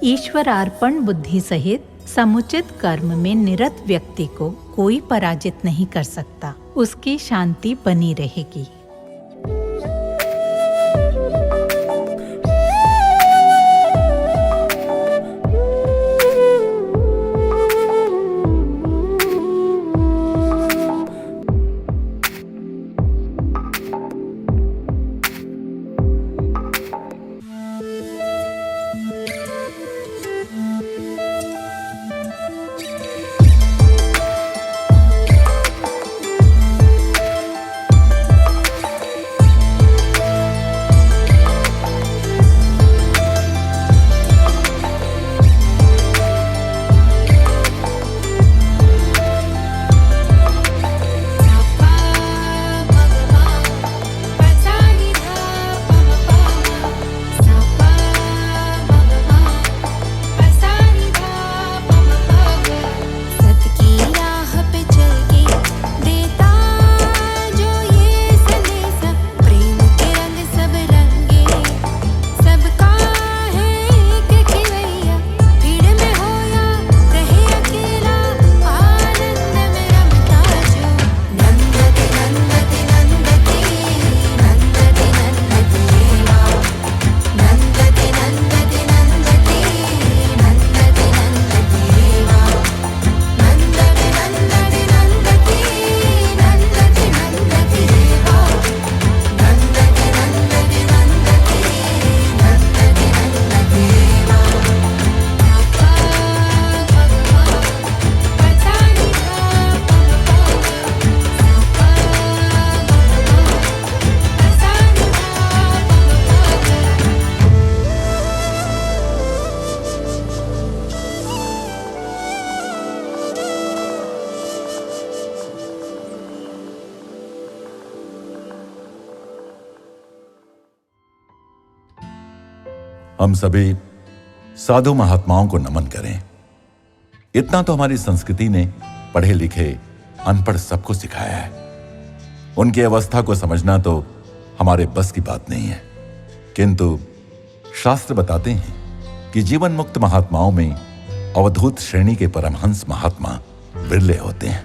ईश्वरार्पण बुद्धि सहित समुचित कर्म में निरत व्यक्ति को कोई पराजित नहीं कर सकता। उसकी शांति बनी रहेगी। हम सभी साधु महात्माओं को नमन करें। इतना तो हमारी संस्कृति ने पढ़े लिखे अनपढ़ सबको सिखाया है। उनकी अवस्था को समझना तो हमारे बस की बात नहीं है, किंतु शास्त्र बताते हैं कि जीवन मुक्त महात्माओं में अवधूत श्रेणी के परमहंस महात्मा विरले होते हैं।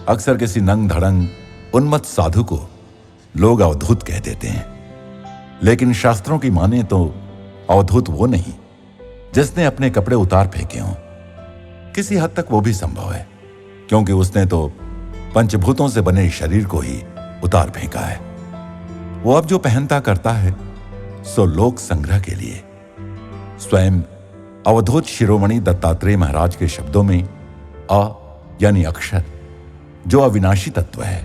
अक्सर किसी नंग धड़ंग उन्मत्त साधु को लोग अवधूत कह देते हैं, लेकिन शास्त्रों की माने तो अवधूत वो नहीं जिसने अपने कपड़े उतार फेंके हों। किसी हद तक वो भी संभव है, क्योंकि उसने तो पंचभूतों से बने शरीर को ही उतार फेंका है। वो अब जो पहनता करता है सो लोक संग्रह के लिए। स्वयं अवधूत शिरोमणि दत्तात्रेय महाराज के शब्दों में अ यानी अक्षर जो अविनाशी तत्व है,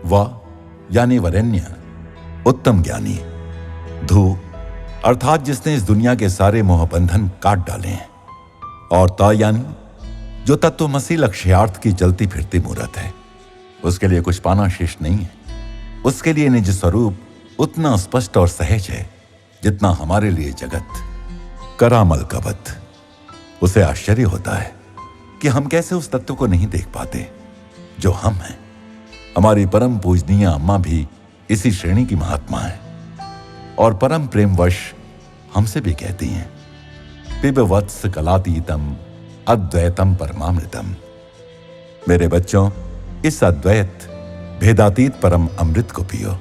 व यानी वरेण्य उत्तम ज्ञानी, धू अर्थात जिसने इस दुनिया के सारे मोहबंधन काट डाले हैं, और त यानी जो तत्वमसी लक्ष्यार्थ की जलती फिरती मूर्त है। उसके लिए कुछ पाना शेष नहीं है। उसके लिए निज स्वरूप उतना स्पष्ट और सहज है जितना हमारे लिए जगत करामल कवत। उसे आश्चर्य होता है कि हम कैसे उस तत्व को नहीं देख पाते जो हम हैं। हमारी परम पूजनीय अम्मा भी इसी श्रेणी की महात्मा है और परम प्रेमवश हमसे भी कहती हैं, पिब वत्स कलातीतम अद्वैतम परमामृतम। मेरे बच्चों, इस अद्वैत भेदातीत परम अमृत को पियो।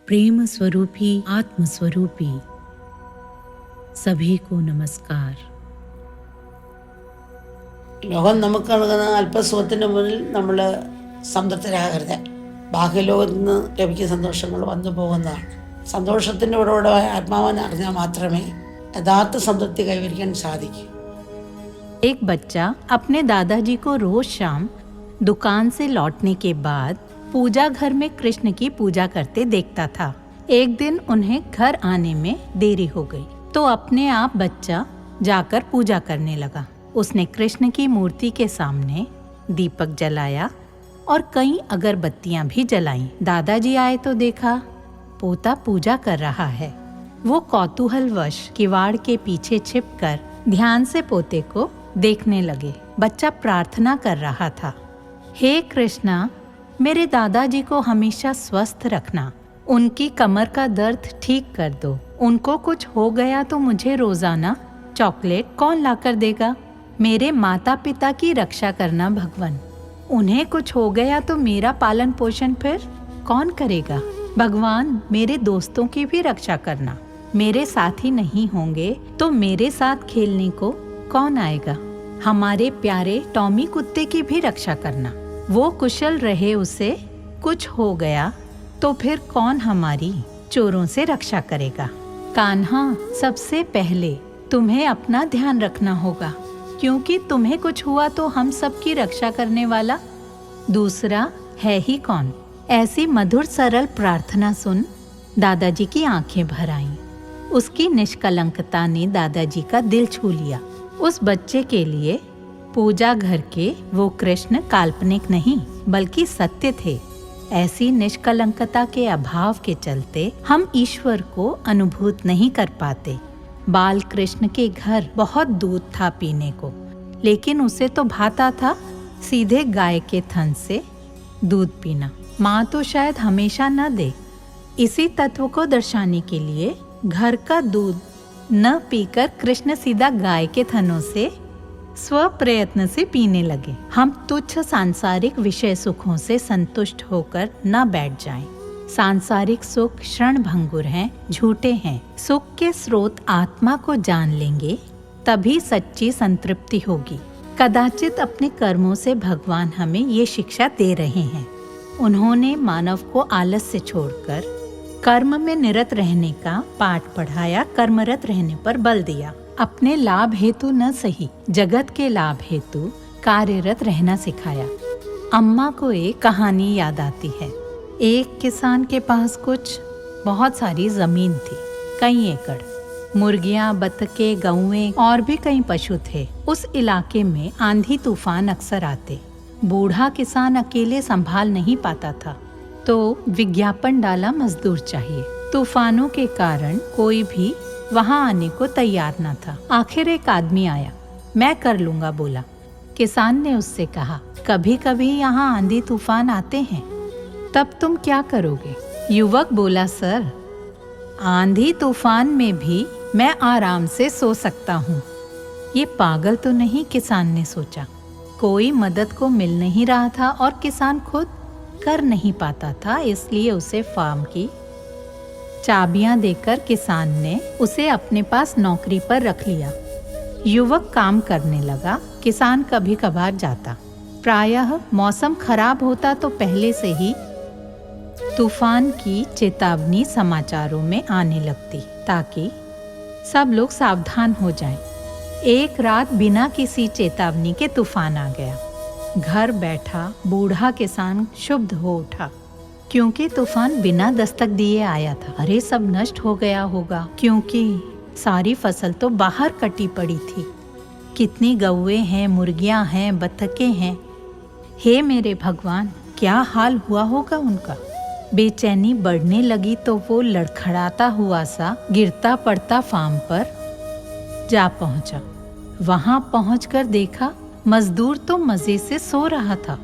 प्रेम स्वरूपी आत्म स्वरूपी सभी को नमस्कार। ലോകം നമുക്ക് നൽകുന്ന അല്പസുഖത്തിന് മുന്നിൽ നമ്മൾ സംതൃപ്തരാകരുത്. ബാഹ്യലോകത്ത് നിന്ന് ലഭിക്കുന്ന സന്തോഷങ്ങൾ വന്നു പോകുന്നതാണ്. സന്തോഷത്തിൻ്റെ ഉറവിടമായ ആത്മാവിനെ അറിഞ്ഞാൽ മാത്രമേ യഥാർത്ഥ സംതൃപ്തി കൈവരിക്കാൻ സാധിക്കൂ. एक बच्चा अपने दादाजी को रोज शाम दुकान से लौटने के बाद पूजा घर में कृष्ण की पूजा करते देखता था। एक दिन उन्हें घर आने में देरी हो गई तो अपने आप बच्चा जाकर पूजा करने लगा। उसने कृष्ण की मूर्ति के सामने दीपक जलाया और कई अगरबत्तियां भी जलाईं। दादाजी आए तो देखा पोता पूजा कर रहा है। वो कौतूहलवश किवाड़ के पीछे छिपकर ध्यान से पोते को देखने लगे। बच्चा प्रार्थना कर रहा था, हे कृष्णा, मेरे दादाजी को हमेशा स्वस्थ रखना। उनकी कमर का दर्द ठीक कर दो। उनको कुछ हो गया तो मुझे रोजाना चॉकलेट कौन लाकर देगा? मेरे माता पिता की रक्षा करना भगवान। उन्हें कुछ हो गया तो मेरा पालन पोषण फिर कौन करेगा? भगवान, मेरे दोस्तों की भी रक्षा करना। मेरे साथी नहीं होंगे तो मेरे साथ खेलने को कौन आएगा? हमारे प्यारे टॉमी कुत्ते की भी रक्षा करना। वो कुशल रहे, उसे कुछ हो गया तो फिर कौन हमारी चोरों से रक्षा करेगा? कान्हा, सबसे पहले तुम्हें अपना ध्यान रखना होगा, क्योंकि तुम्हें कुछ हुआ तो हम सबकी रक्षा करने वाला दूसरा है ही कौन? ऐसी मधुर सरल प्रार्थना सुन दादाजी की आंखें भर आईं। उसकी निष्कलंकता ने दादाजी का दिल छू लिया। उस बच्चे के लिए पूजा घर के वो कृष्ण काल्पनिक नहीं बल्कि सत्य थे। ऐसी निष्कलंकता के अभाव के चलते हम ईश्वर को अनुभूत नहीं कर पाते। बाल कृष्ण के घर बहुत दूध था पीने को, लेकिन उसे तो भाता था सीधे गाय के थन से दूध पीना। माँ तो शायद हमेशा न दे। इसी तत्व को दर्शाने के लिए घर का दूध न पीकर कृष्ण सीधा गाय के थनों से स्व प्रयत्न से पीने लगे। हम तुच्छ सांसारिक विषय सुखों से संतुष्ट होकर न बैठ जाएं। सांसारिक सुख क्षण भंगुर हैं, झूठे हैं। सुख के स्रोत आत्मा को जान लेंगे तभी सच्ची संतृप्ति होगी। कदाचित अपने कर्मों से भगवान हमें ये शिक्षा दे रहे हैं। उन्होंने मानव को आलस से छोड़कर कर्म में निरत रहने का पाठ पढ़ाया, कर्मरत रहने पर बल दिया। अपने लाभ हेतु न सही, जगत के लाभ हेतु कार्यरत रहना सिखाया। अम्मा को एक कहानी याद आती है। एक किसान के पास कुछ बहुत सारी जमीन थी, कई एकड़। मुर्गियां, बतखें, गौएं और भी कई पशु थे। उस इलाके में आंधी तूफान अक्सर आते। बूढ़ा किसान अकेले संभाल नहीं पाता था, तो विज्ञापन डाला मजदूर चाहिए। तूफानों के कारण कोई भी वहां आने को तैयार न था। आखिर एक आदमी आया। मैं कर लूंगा बोला। किसान ने उससे कहा, कभी कभी यहाँ आंधी तूफान आते हैं, तब तुम क्या करोगे? युवक बोला, सर, आंधी तूफान में भी मैं आराम से सो सकता हूँ। ये पागल तो नहीं, किसान ने सोचा। कोई मदद को मिल नहीं रहा था और किसान खुद कर नहीं पाता था, इसलिए उसे फार्म की चाबियां देकर किसान ने उसे अपने पास नौकरी पर रख लिया। युवक काम करने लगा। किसान कभी कभार जाता। प्रायः मौसम खराब होता तो पहले से ही तूफान की चेतावनी समाचारों में आने लगती, ताकि सब लोग सावधान हो जाएं। एक रात बिना किसी चेतावनी के तूफान आ गया। घर बैठा बूढ़ा किसान क्षुब्ध हो उठा, क्योंकि तूफान बिना दस्तक दिए आया था। अरे, सब नष्ट हो गया होगा, क्योंकि सारी फसल तो बाहर कटी पड़ी थी। कितनी गौएं हैं, मुर्गियां हैं, बतखें हैं। हे मेरे भगवान, क्या हाल हुआ होगा उनका। बेचैनी बढ़ने लगी तो वो लड़खड़ाता हुआ सा गिरता पड़ता फार्म पर जा पहुंचा। वहां पहुंचकर देखा मजदूर तो मजे से सो रहा था।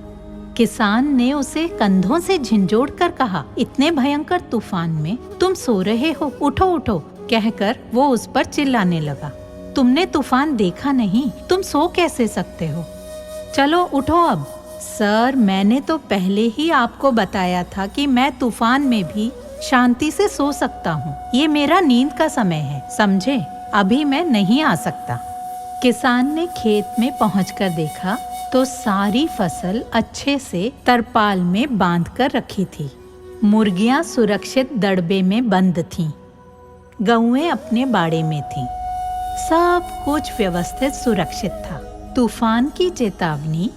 किसान ने उसे कंधों से झिंझोड़ कर कहा, इतने भयंकर तूफान में तुम सो रहे हो, उठो उठो, कहकर वो उस पर चिल्लाने लगा। तुमने तूफान देखा नहीं, तुम सो कैसे सकते हो? चलो उठो अब। सर, मैंने तो पहले ही आपको बताया था कि मैं तूफान में भी शांति से सो सकता हूँ। ये मेरा नींद का समय है, समझे? अभी मैं नहीं आ सकता। किसान ने खेत में पहुंचकर देखा तो सारी फसल अच्छे से तरपाल में बांध कर रखी थी। मुर्गियां सुरक्षित दड़बे में बंद थीं। गौएं अपने बाड़े में थीं। सब कुछ व्यवस्थित सुरक्षित था। तूफान की चेतावनी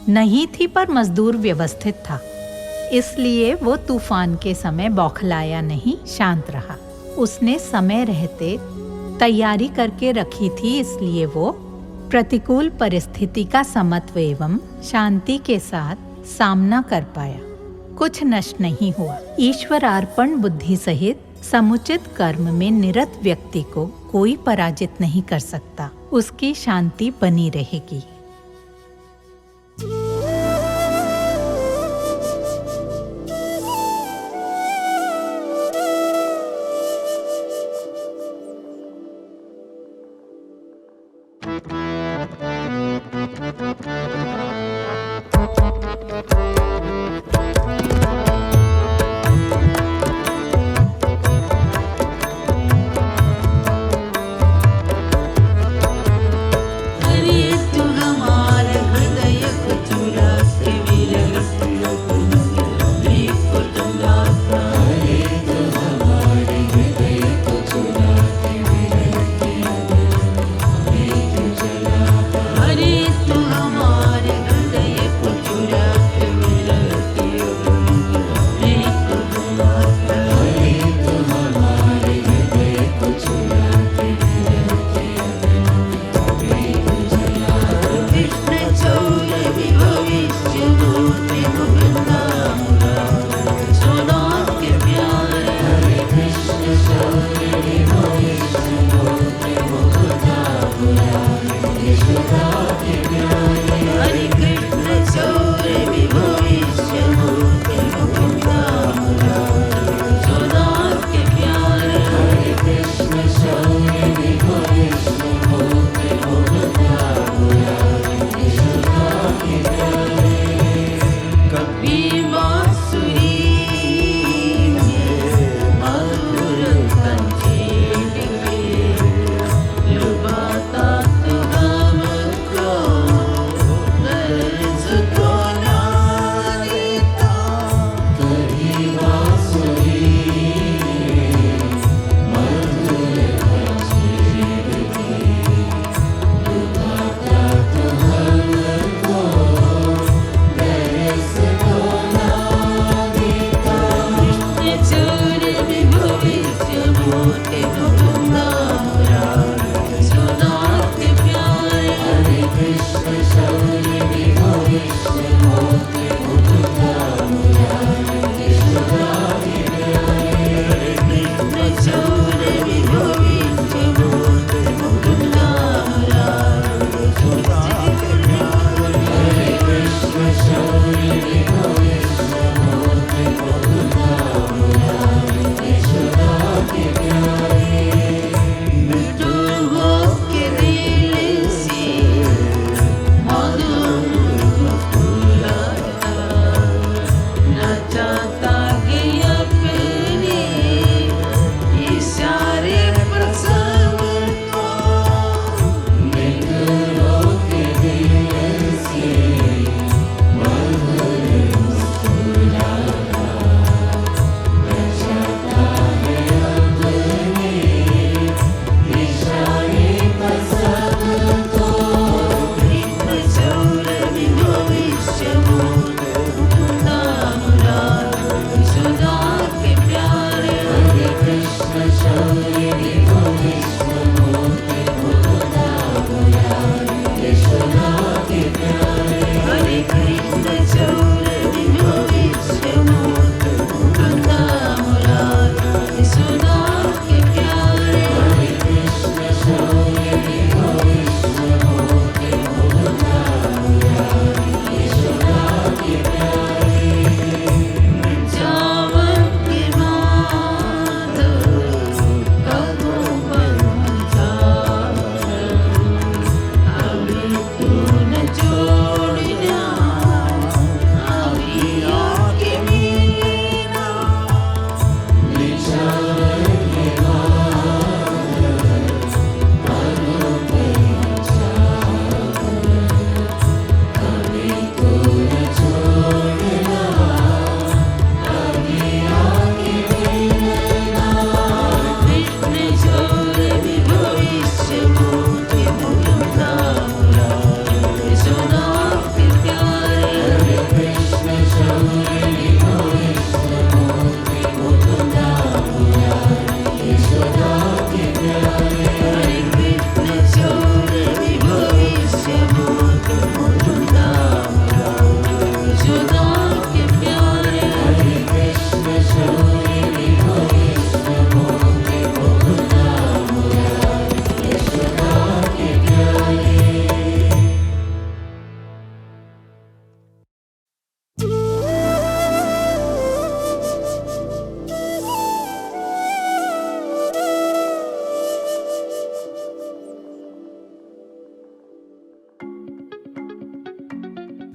नहीं थी, पर मजदूर व्यवस्थित था, इसलिए वो तूफान के समय बौखलाया नहीं, शांत रहा। उसने समय रहते तैयारी करके रखी थी, इसलिए वो प्रतिकूल परिस्थिति का समत्व एवं शांति के साथ सामना कर पाया। कुछ नष्ट नहीं हुआ। ईश्वरार्पण बुद्धि सहित समुचित कर्म में निरत व्यक्ति को कोई पराजित नहीं कर सकता। उसकी शांति बनी रहेगी।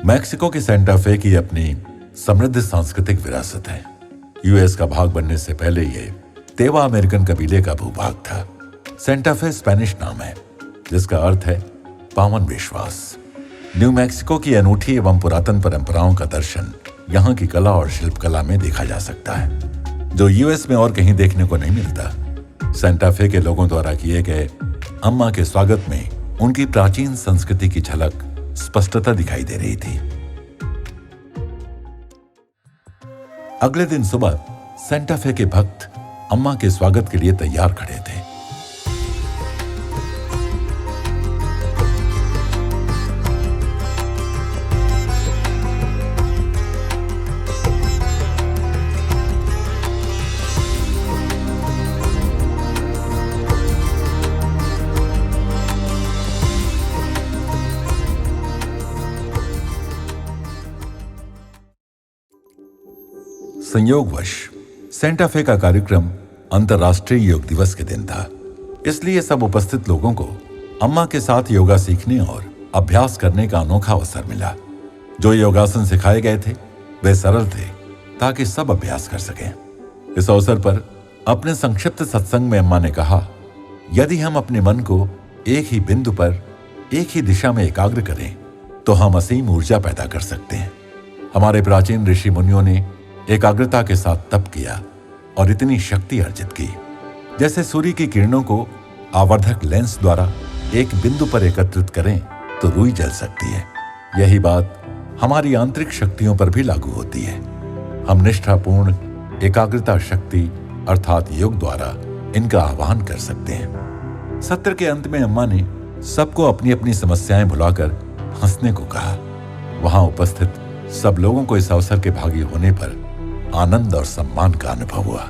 मैक्सिको की सेंटा फे की अपनी समृद्ध सांस्कृतिक विरासत है। यूएस का भाग बनने से पहले ये तेवा अमेरिकन कबीले का भूभाग था। सेंटा फे स्पेनिश नाम है जिसका अर्थ है पावन विश्वास। न्यू मैक्सिको की अनूठी एवं पुरातन परंपराओं का दर्शन यहाँ की कला और शिल्पकला में देखा जा सकता है, जो यूएस में और कहीं देखने को नहीं मिलता। सेंटा फे के लोगों द्वारा किए गए अम्मा के स्वागत में उनकी प्राचीन संस्कृति की झलक स्पष्टता दिखाई दे रही थी। अगले दिन सुबह सेंटा फे के भक्त अम्मा के स्वागत के लिए तैयार खड़े थे। संयोगवश सेंटा फे का कार्यक्रम अंतर्राष्ट्रीय योग दिवस के दिन था, इसलिए सब उपस्थित लोगों को अम्मा के साथ योगा सीखने और अभ्यास करने का अनोखा अवसर मिला। जो योगासन सिखाए गए थे वे सरल थे ताकि सब अभ्यास कर सकें। इस अवसर पर अपने संक्षिप्त सत्संग में अम्मा ने कहा, यदि हम अपने मन को एक ही बिंदु पर एक ही दिशा में एकाग्र करें तो हम असीम ऊर्जा पैदा कर सकते हैं। हमारे प्राचीन ऋषि मुनियों ने एकाग्रता के साथ तप किया और इतनी शक्ति अर्जित की, जैसे सूर्य की किरणों को आवर्धक लेंस द्वारा एक बिंदु पर एकत्रित करें तो रुई जल सकती है। यही बात हमारी आंतरिक शक्तियों पर भी लागू होती है। हम निष्ठापूर्ण एकाग्रता शक्ति अर्थात योग द्वारा इनका आह्वान कर सकते हैं। सत्र के अंत में अम्मा ने सबको अपनी अपनी समस्याएं भुलाकर हंसने को कहा। वहां उपस्थित सब लोगों को इस अवसर के भागी होने पर आनंद और सम्मान का अनुभव हुआ।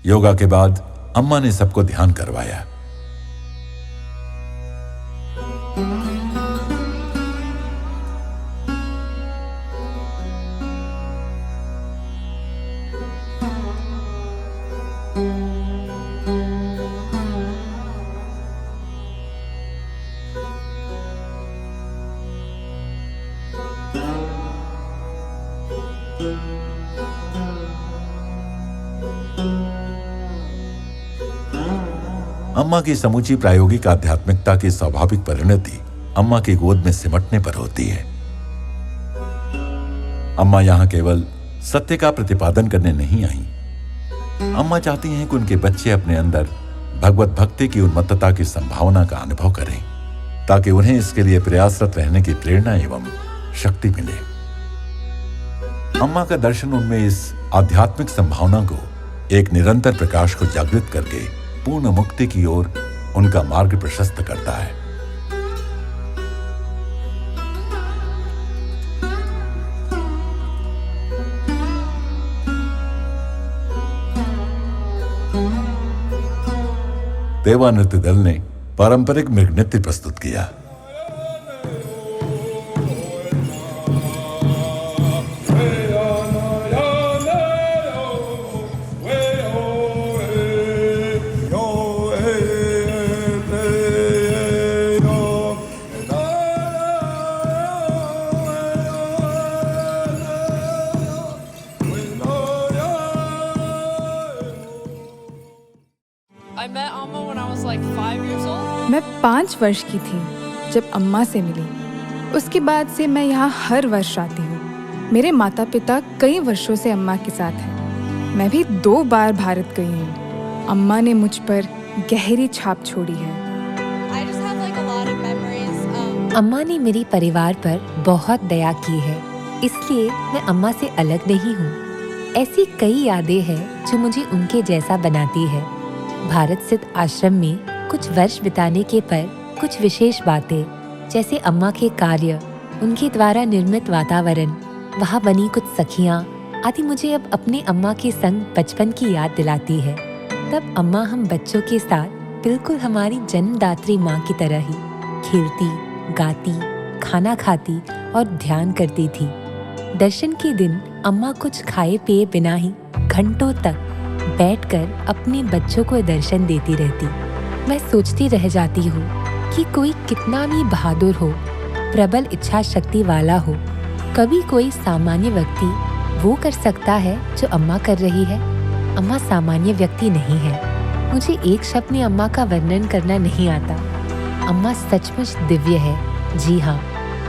योगा के बाद अम्मा ने सबको ध्यान करवाया। अम्मा की समूची प्रायोगिक आध्यात्मिकता की स्वाभाविक परिणति अम्मा की गोद में सिमटने पर होती है। अम्मा यहां केवल सत्य का प्रतिपादन करने नहीं आई। अम्मा चाहती हैं कि उनके बच्चे अपने अंदर भगवत भक्ति की उन्मत्तता की संभावना का अनुभव करें, ताकि उन्हें इसके लिए प्रयासरत रहने की प्रेरणा एवं शक्ति मिले। अम्मा का दर्शन उनमें इस आध्यात्मिक संभावना को एक निरंतर प्रकाश को जागृत करके पूर्ण मुक्ति की ओर उनका मार्ग प्रशस्त करता है। देवा नृत्य दल ने पारंपरिक मृग नृत्य प्रस्तुत किया। मैं 5 वर्ष की थी जब अम्मा से मिली। उसके बाद से मैं यहाँ हर वर्ष आती हूँ। मेरे माता पिता कई वर्षों से अम्मा के साथ हैं। मैं भी 2 बार भारत गई हूँ। अम्मा ने मुझ पर गहरी छाप छोड़ी है। अम्मा ने मेरे परिवार पर बहुत दया की है, इसलिए मैं अम्मा से अलग नहीं हूँ। ऐसी कई यादें हैं जो मुझे उनके जैसा बनाती है। भारत स्थित आश्रम में कुछ वर्ष बिताने के पर कुछ विशेष बातें, जैसे अम्मा के कार्य, उनके द्वारा निर्मित वातावरण, वहाँ बनी कुछ सखियाँ आदि मुझे अब अपने अम्मा के संग बचपन की याद दिलाती है। तब अम्मा हम बच्चों के साथ बिल्कुल हमारी जन्मदात्री माँ की तरह ही खेलती, गाती, खाना खाती और ध्यान करती थी। दर्शन के दिन अम्मा कुछ खाए पिए बिना ही घंटों तक बैठकर अपने बच्चों को दर्शन देती रहती। मैं सोचती रह जाती हूँ कि कोई कितना भी बहादुर हो, प्रबल इच्छा शक्ति वाला हो, कभी कोई सामान्य व्यक्ति वो कर सकता है जो अम्मा कर रही है। अम्मा सामान्य व्यक्ति नहीं है। मुझे एक शब्द में अम्मा का वर्णन करना नहीं आता। अम्मा सचमुच दिव्य है। जी हाँ,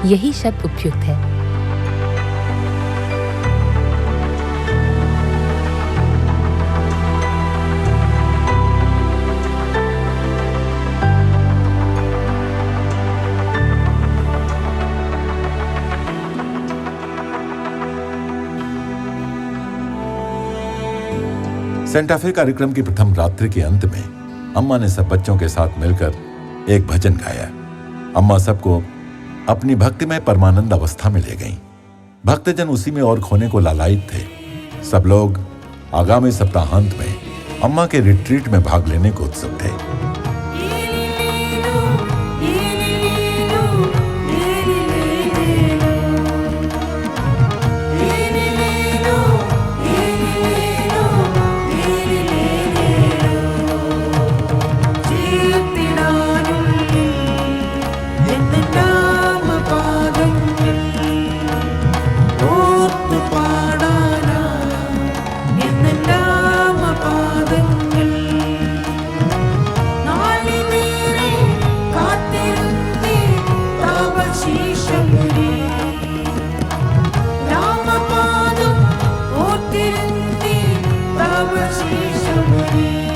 यही शब्द उपयुक्त है। सेंटाफे कार्यक्रम की प्रथम रात्रि के अंत में अम्मा ने सब बच्चों के साथ मिलकर एक भजन गाया। अम्मा सबको अपनी भक्तिमय परमानंद अवस्था में ले गईं। भक्तजन उसी में और खोने को लालायित थे। सब लोग आगामी सप्ताहांत में अम्मा के रिट्रीट में भाग लेने को उत्सुक थे। Thank you.